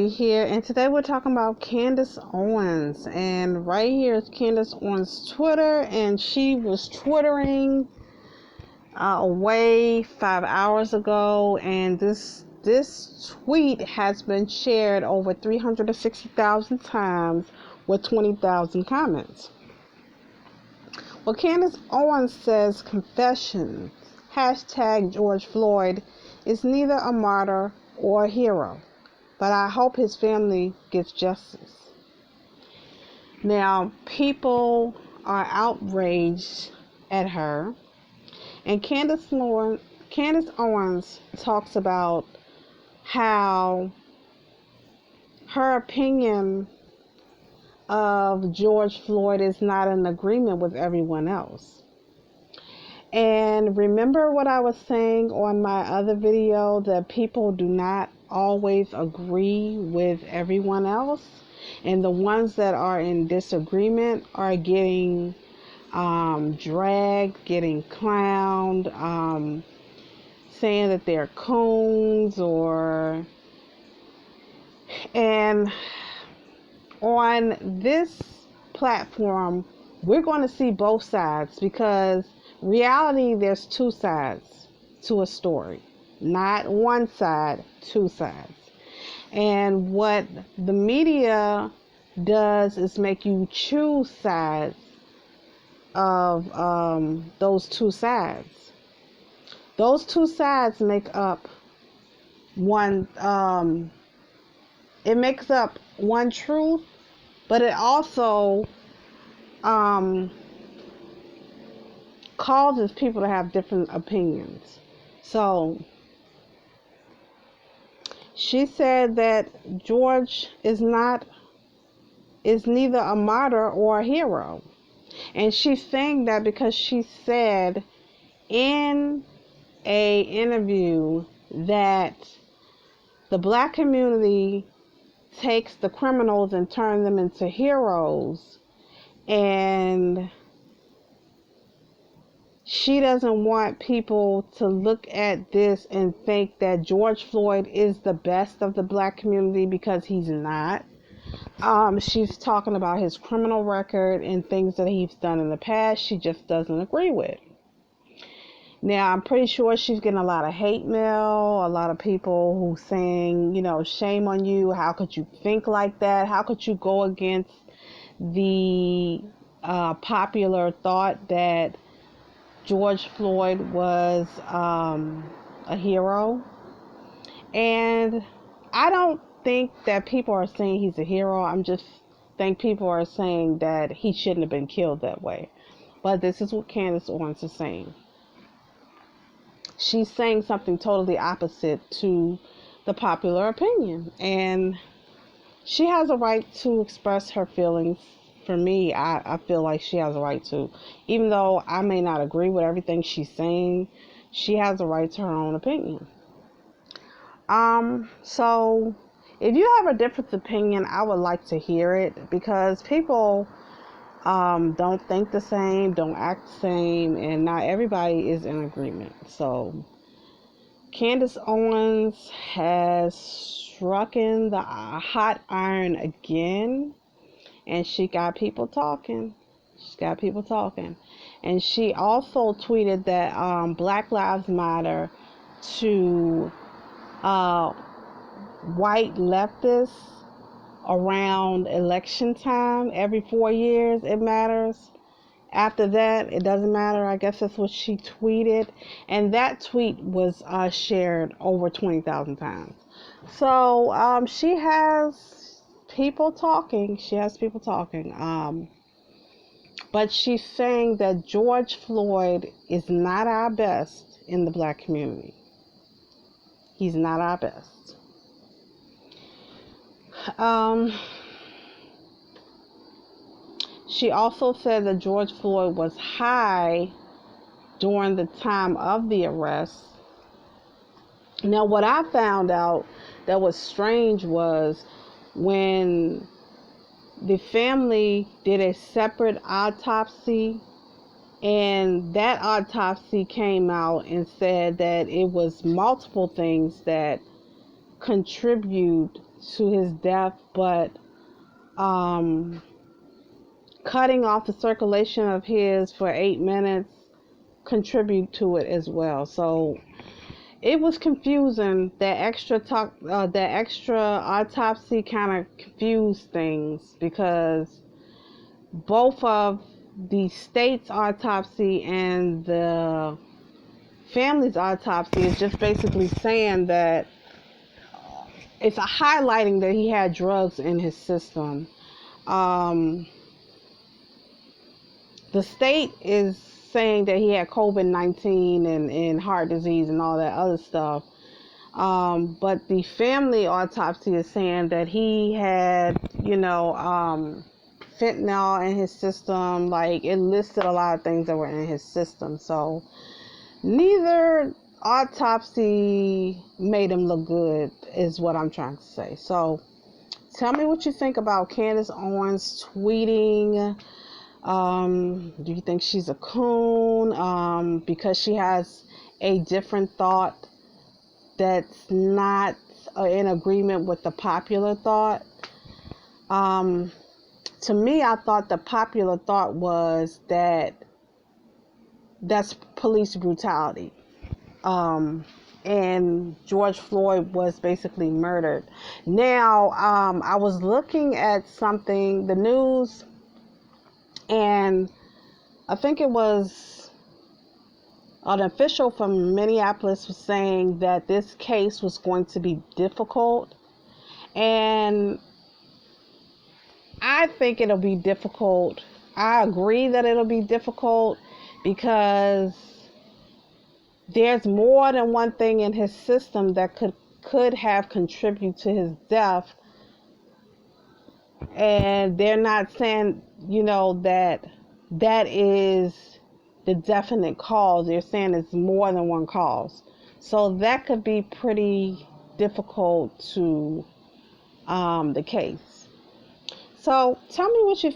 everybody here, and today we're talking about Candace Owens, and right here is Candace Owens' Twitter, and she was twittering away 5 hours ago, and this tweet has been shared over 360,000 times with 20,000 comments. Well, Candace Owens says, confessions, hashtag George Floyd is neither a martyr or a hero, but I hope his family gets justice. Now, people are outraged at her, and Candace Owens talks about how her opinion of George Floyd is not in agreement with everyone else. And remember what I was saying on my other video, that people do not always agree with everyone else, and the ones that are in disagreement are getting dragged, getting clowned, saying that they're coons, and on this platform we're going to see both sides, because reality, there's two sides to a story, not one side, two sides. And what the media does is make you choose sides of those two sides. Those two sides make up one, it makes up one truth, but it also causes people to have different opinions. So she said that George is neither a martyr or a hero. And she's saying that because she said in a interview that the black community takes the criminals and turns them into heroes, and she doesn't want people to look at this and think that George Floyd is the best of the black community, because he's not. She's talking about his criminal record and things that he's done in the past she just doesn't agree with. Now, I'm pretty sure she's getting a lot of hate mail, a lot of people who saying, shame on you. How could you think like that? How could you go against the popular thought that George Floyd was a hero? And I don't think that people are saying he's a hero. I just think people are saying that he shouldn't have been killed that way. But this is what Candace Owens is saying. She's saying something totally opposite to the popular opinion, and she has a right to express her feelings. For me, I feel like she has a right to. Even though I may not agree with everything she's saying, she has a right to her own opinion. So if you have a different opinion, I would like to hear it, because people don't think the same, don't act the same, and not everybody is in agreement. So Candace Owens has struck in the hot iron again, and she got people talking. And she also tweeted that Black Lives Matter to white leftists around election time. Every 4 years it matters. After that, it doesn't matter. I guess that's what she tweeted. And that tweet was shared over 20,000 times. So she has people talking. But she's saying that George Floyd is not our best in the black community. He's not our best. She also said that George Floyd was high during the time of the arrest. Now, what I found out that was strange was when the family did a separate autopsy, and that autopsy came out and said that it was multiple things that contribute to his death, but cutting off the circulation of his for 8 minutes contribute to it as well. So it was confusing. That extra autopsy kind of confused things, because both of the state's autopsy and the family's autopsy is just basically saying that it's a highlighting that he had drugs in his system. The state is saying that he had COVID-19 and heart disease and all that other stuff. But the family autopsy is saying that he had, fentanyl in his system. Like, it listed a lot of things that were in his system. So neither autopsy made him look good, is what I'm trying to say. So tell me what you think about Candace Owens tweeting. Do you think she's a coon because she has a different thought that's not in agreement with the popular thought? To me, I thought the popular thought was that that's police brutality. And George Floyd was basically murdered. Now, I was looking at something, the news, and I think it was an official from Minneapolis was saying that this case was going to be difficult. And I think it'll be difficult. I agree that it'll be difficult because there's more than one thing in his system that could have contributed to his death. And they're not saying, that is the definite cause. They're saying it's more than one cause. So that could be pretty difficult to the case. So tell me what you